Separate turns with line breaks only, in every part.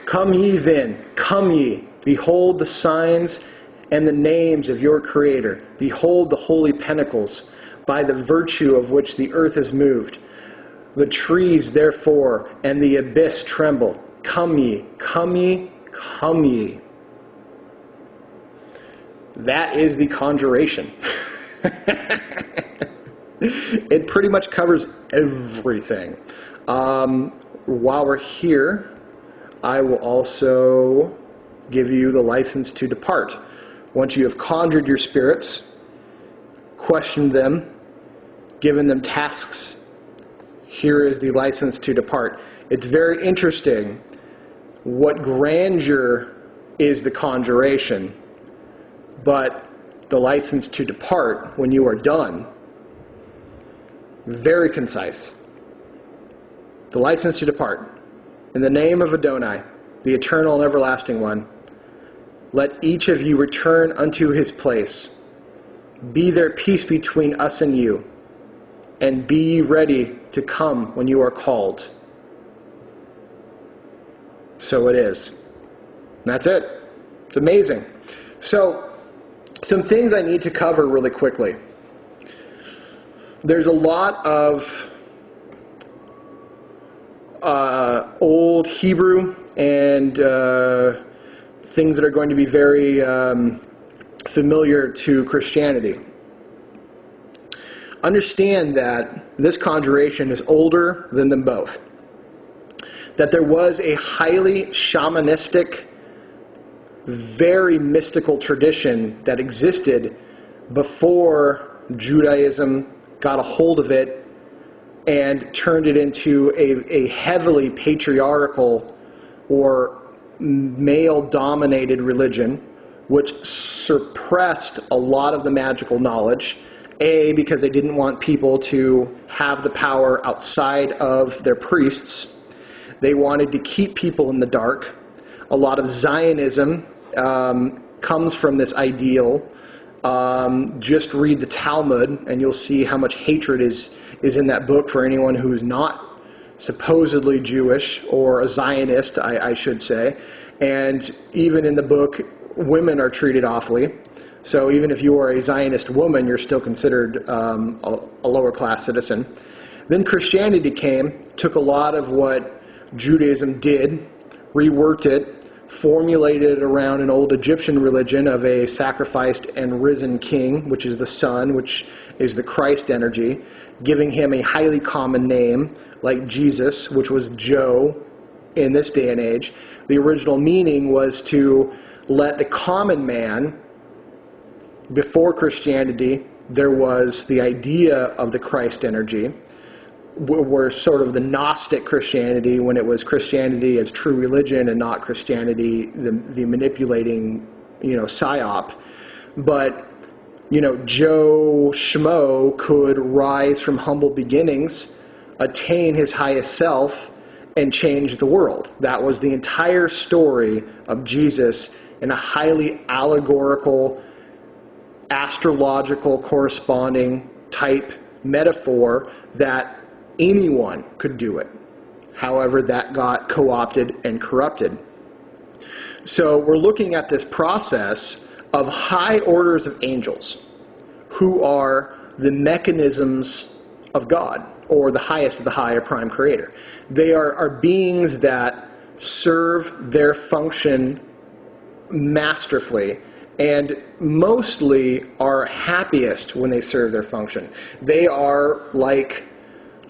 Come ye then, come ye, behold the signs and the names of your Creator. Behold the holy pinnacles, by the virtue of which the earth is moved. The trees, therefore, and the abyss tremble. Come ye, come ye, come ye. That is the Conjuration. It pretty much covers everything. While we're here, I will also give you the license to depart. Once you have conjured your spirits, questioned them, given them tasks, here is the license to depart. It's very interesting what grandeur is the Conjuration, but the license to depart when you are done, very concise. The license to depart. In the name of Adonai, the eternal and everlasting one, let each of you return unto his place. Be there peace between us and you, and be ready to come when you are called. So it is. That's it. It's amazing. So, some things I need to cover really quickly. There's a lot of Old Hebrew and things that are going to be very familiar to Christianity. Understand that this conjuration is older than them both. That there was a highly shamanistic, very mystical tradition that existed before Judaism got a hold of it and turned it into a heavily patriarchal or male-dominated religion, which suppressed a lot of the magical knowledge. A, because they didn't want people to have the power outside of their priests. They wanted to keep people in the dark. A lot of Zionism comes from this ideal. Just read the Talmud and you'll see how much hatred is in that book for anyone who is not supposedly Jewish or a Zionist, I should say. And even in the book, women are treated awfully. So even if you are a Zionist woman, you're still considered a lower class citizen. Then Christianity came, took a lot of what Judaism did, reworked it, formulated it around an old Egyptian religion of a sacrificed and risen king, which is the sun, which is the Christ energy, giving him a highly common name like Jesus, which was Joe in this day and age. The original meaning was to let the common man, before Christianity, there was the idea of the Christ energy, were sort of the Gnostic Christianity, when it was Christianity as true religion and not Christianity, the manipulating, psyop. But, Joe Schmo could rise from humble beginnings, attain his highest self, and change the world. That was the entire story of Jesus in a highly allegorical, astrological corresponding type metaphor that anyone could do it. However, that got co-opted and corrupted. So we're looking at this process of high orders of angels who are the mechanisms of God, or the highest of the high, or prime creator. They are beings that serve their function masterfully and mostly are happiest when they serve their function. They are like,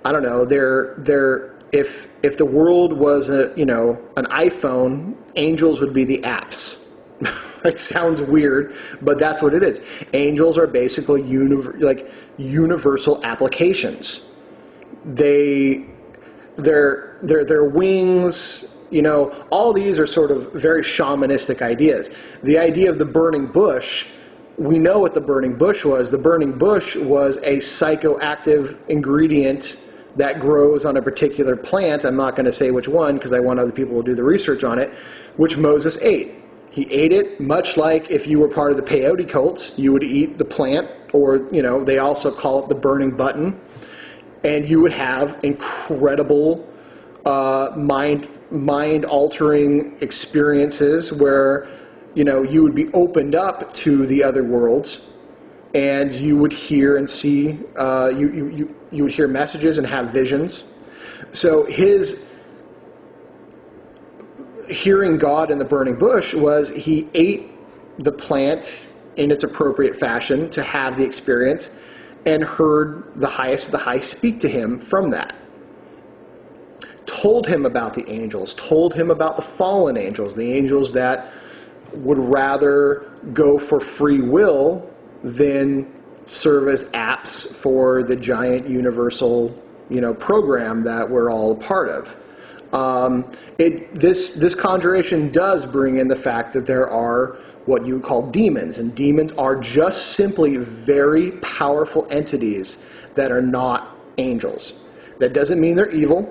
I don't know, they're if the world was an iPhone, angels would be the apps. It sounds weird, but that's what it is. Angels are basically universal applications. Their wings, all these are sort of very shamanistic ideas. The idea of the burning bush, we know what the burning bush was. The burning bush was a psychoactive ingredient that grows on a particular plant. I'm not going to say which one because I want other people to do the research on it, which Moses ate. He ate it, much like if you were part of the peyote cults, you would eat the plant, or, they also call it the burning button, and you would have incredible mind mind-altering experiences where, you would be opened up to the other worlds, and you would hear and see, you would hear messages and have visions. So his hearing God in the burning bush was he ate the plant in its appropriate fashion to have the experience, and heard the highest of the high speak to him from that. Told him about the angels, told him about the fallen angels, the angels that would rather go for free will than serve as apps for the giant universal, program that we're all a part of. This conjuration does bring in the fact that there are what you would call demons, and demons are just simply very powerful entities that are not angels. That doesn't mean they're evil.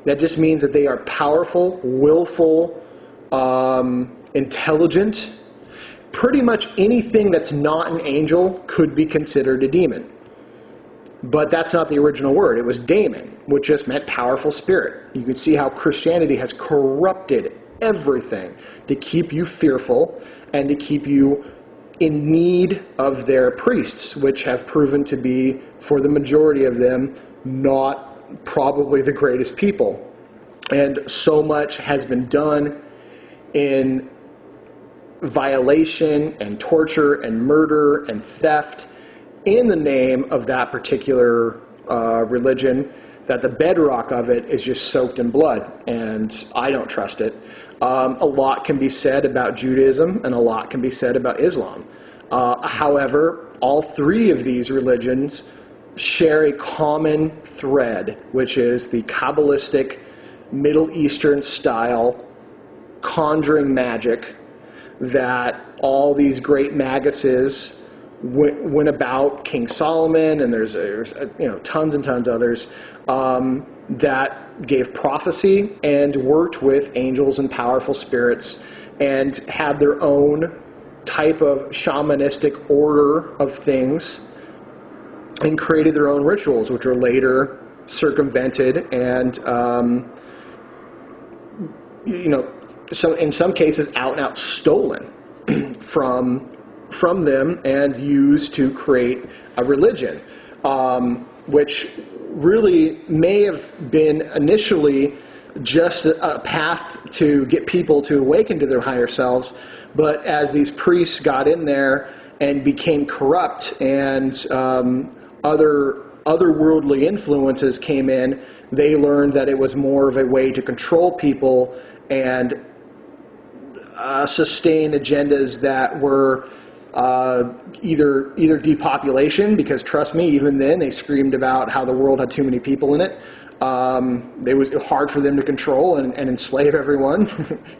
That just means that they are powerful, willful, intelligent. Pretty much anything that's not an angel could be considered a demon. But that's not the original word. It was daemon, which just meant powerful spirit. You can see how Christianity has corrupted everything to keep you fearful and to keep you in need of their priests, which have proven to be, for the majority of them, not probably the greatest people. And so much has been done in violation and torture and murder and theft in the name of that particular religion, that the bedrock of it is just soaked in blood, and I don't trust it. A lot can be said about Judaism, and a lot can be said about Islam. However, all three of these religions share a common thread, which is the Kabbalistic, Middle Eastern style conjuring magic that all these great maguses went about. King Solomon, and there's tons and tons others that gave prophecy and worked with angels and powerful spirits and had their own type of shamanistic order of things and created their own rituals, which were later circumvented and so in some cases out and out stolen from them and used to create a religion, which really may have been initially just a path to get people to awaken to their higher selves, but as these priests got in there and became corrupt and other worldly influences came in, they learned that it was more of a way to control people and sustain agendas that were either depopulation, because trust me, even then they screamed about how the world had too many people in it. It was hard for them to control and enslave everyone,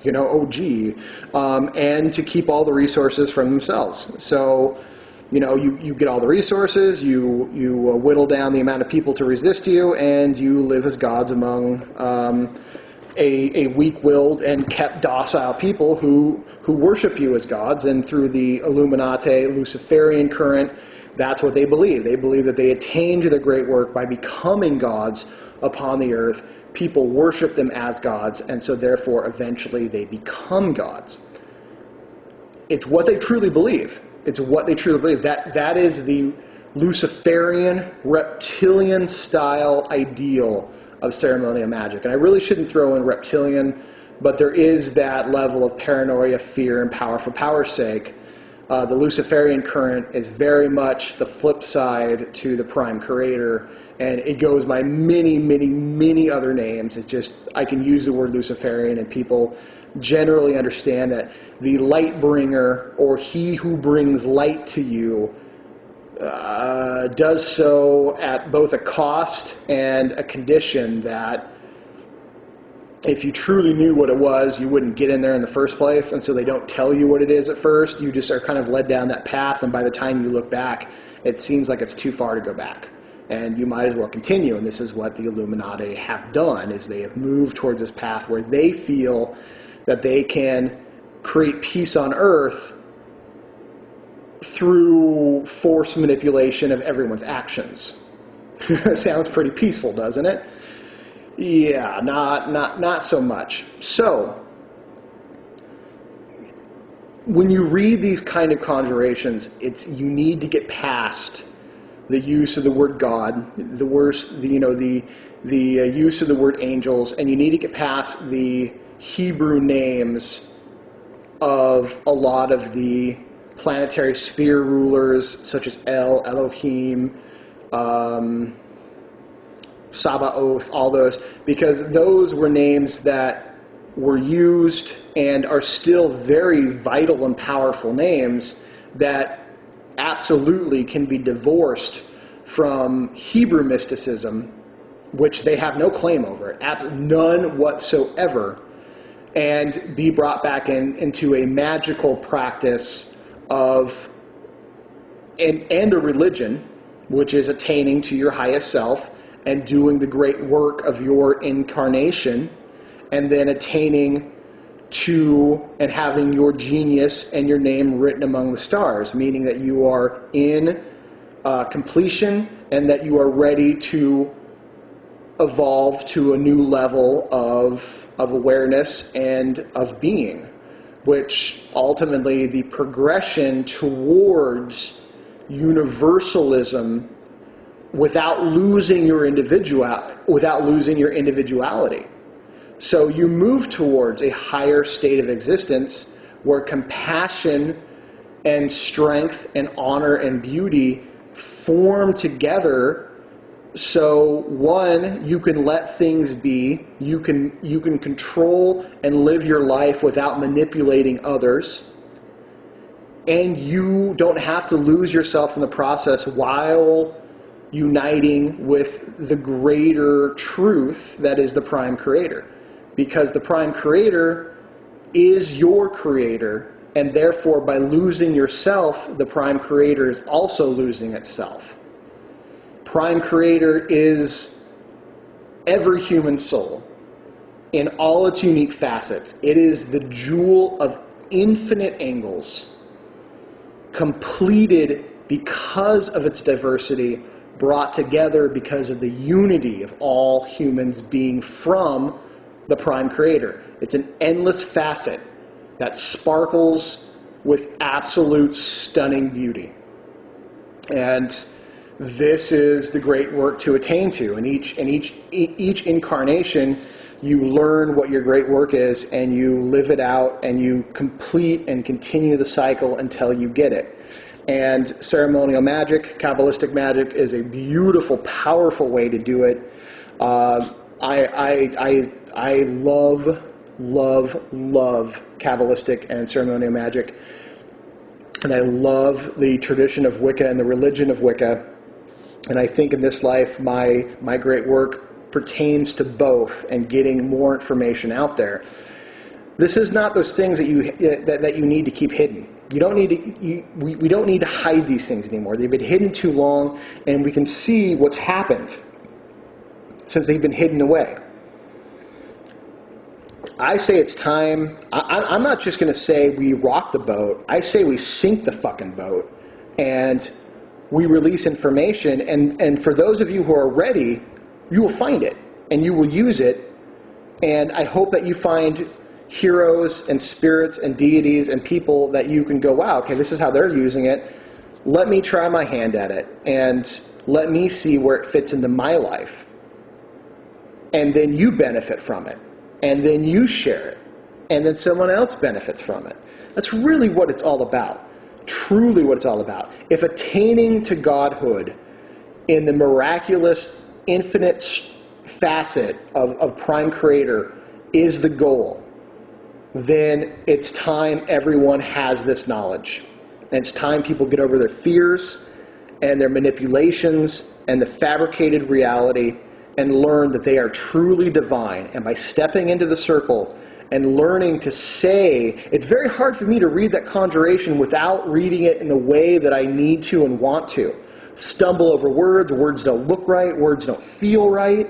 and to keep all the resources from themselves. So, you get all the resources, you whittle down the amount of people to resist you, and you live as gods among a weak-willed and kept docile people who worship you as gods. And through the Illuminati, Luciferian current, that's what they believe. They believe that they attained to their great work by becoming gods upon the earth. People worship them as gods, and so therefore eventually they become gods. It's what they truly believe. It's what they truly believe. That is the Luciferian, reptilian-style ideal of ceremonial magic. And I really shouldn't throw in reptilian, but there is that level of paranoia, fear, and power for power's sake. The Luciferian current is very much the flip side to the Prime Creator, and it goes by many, many, many other names. It's just, I can use the word Luciferian, and people generally understand that the light bringer, or he who brings light to you, does so at both a cost and a condition that if you truly knew what it was, you wouldn't get in there in the first place. And so they don't tell you what it is at first. You just are kind of led down that path, and by the time you look back, it seems like it's too far to go back. And you might as well continue. And this is what the Illuminati have done, is they have moved towards this path where they feel that they can create peace on earth through force manipulation of everyone's actions. Sounds pretty peaceful, doesn't it? Yeah, not so much. So, when you read these kind of conjurations, you need to get past the use of the word God, the use of the word angels, and you need to get past the Hebrew names of a lot of the planetary sphere rulers, such as El, Elohim, Sabaoth, all those, because those were names that were used and are still very vital and powerful names that absolutely can be divorced from Hebrew mysticism, which they have no claim over, none whatsoever, and be brought back into a magical practice of and a religion, which is attaining to your highest self and doing the great work of your incarnation, and then attaining to and having your genius and your name written among the stars, meaning that you are in completion and that you are ready to evolve to a new level of awareness and of being, which ultimately the progression towards universalism without losing your individuality. So you move towards a higher state of existence where compassion and strength and honor and beauty form together. So one, you can let things be, you can control and live your life without manipulating others, and you don't have to lose yourself in the process while uniting with the greater truth that is the Prime Creator. Because the Prime Creator is your creator, and therefore by losing yourself, the Prime Creator is also losing itself. Prime Creator is every human soul in all its unique facets. It is the jewel of infinite angles, completed because of its diversity, brought together because of the unity of all humans being from the Prime Creator. It's an endless facet that sparkles with absolute stunning beauty. And this is the great work to attain to. And each incarnation, you learn what your great work is, and you live it out, and you complete and continue the cycle until you get it. And ceremonial magic, Kabbalistic magic, is a beautiful, powerful way to do it. I love Kabbalistic and ceremonial magic. And I love the tradition of Wicca and the religion of Wicca. And I think in this life, my great work pertains to both and getting more information out there. This is not those things that you need to keep hidden. You don't need to. We don't need to hide these things anymore. They've been hidden too long, and we can see what's happened since they've been hidden away. I say it's time. I'm not just going to say we rock the boat. I say we sink the fucking boat, and we release information. And for those of you who are ready, you will find it, and you will use it. And I hope that you find heroes and spirits and deities and people that you can go, wow, okay, this is how they're using it. Let me try my hand at it, and let me see where it fits into my life. And then you benefit from it. And then you share it. And then someone else benefits from it. That's really what it's all about. Truly what it's all about. If attaining to godhood in the miraculous, infinite facet of Prime Creator is the goal, then it's time everyone has this knowledge. And it's time people get over their fears and their manipulations and the fabricated reality and learn that they are truly divine. And by stepping into the circle and learning to say, it's very hard for me to read that conjuration without reading it in the way that I need to and want to. Stumble over words don't look right, words don't feel right,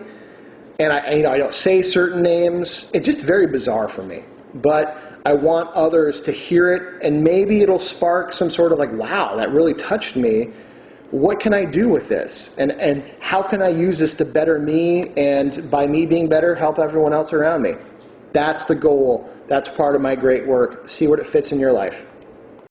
and I don't say certain names. It's just very bizarre for me. But I want others to hear it, and maybe it'll spark some sort of like, wow, that really touched me. what can I do with this? And how can I use this to better me, and by me being better, help everyone else around me? That's the goal. That's part of my great work. See what it fits in your life.